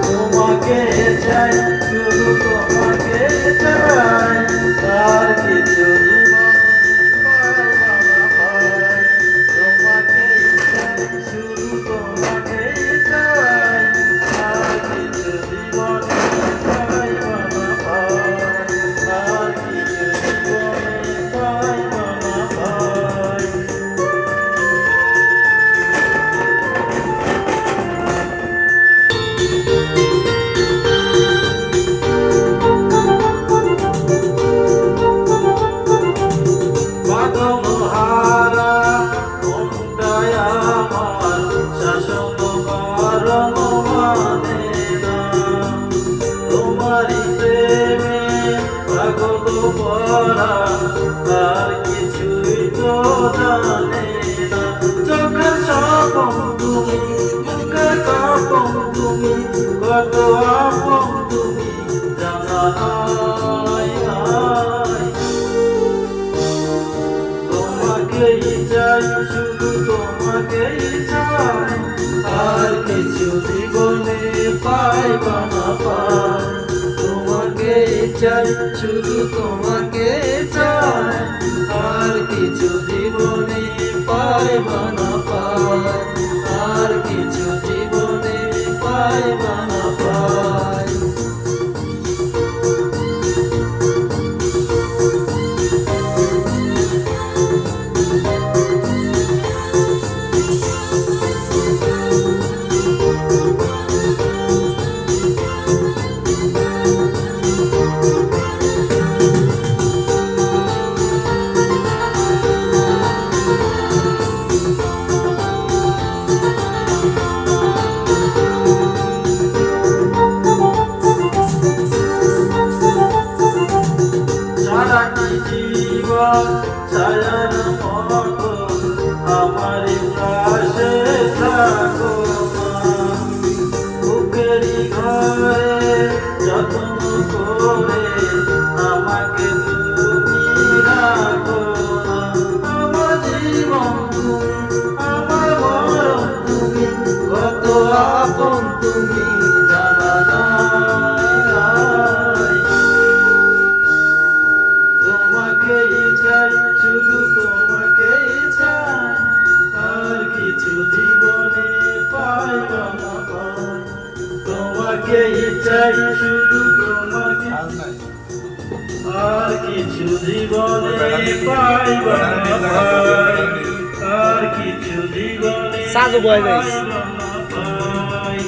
তোমাকে চাই, শুধু তোমাকে চাই, আর কিছু জীবনে পাই না পাই। তোমাকে চাই, শুধু তোমাকে চাই, আর কিছু জীবনে পাই না পাই, আর কিছু জীবনে পাই না পাই। পাগলহারা মনটাই আমার শাসন বারণ মানে না, তোমারই প্রেমে পাগল ভরা, আর কিছুই তো জানে না। চোখের স্বপ্ন তুমি, মুখের কাপন তুমি, কত আপন তুমি জানা নাই নাই। তোমাকেই চাই, শুধু তোমাকেই চাই, আর কিছু জীবনে পাইবা না পাই। তোমাকেই চাই, শুধু তোমাকে চাই, আর কিছু জীবনে পাইবা না পাই, আর কিছু জীবনে পাইবা না পাই। সারাটি জীবন ছায়ার মতো আমার পাশে থাকো মা, বুকেরই ঘরে যত্ন করে আমাকে তুমি রাখো না। আমার জীবন তুমি, আমার মরণ তুমি, কত আপন তুমি জানা নাই নাই। তোমাকেই চাই, শুধু তোমাকেই চাই, আর কিছু জীবনে পাইবা না পাই। তোমাকেই চাই, শুধু তোমাকে, আর কিছু জীবনে পাইবা না পাই, আর কিছু জীবনে পাইবা না পাই।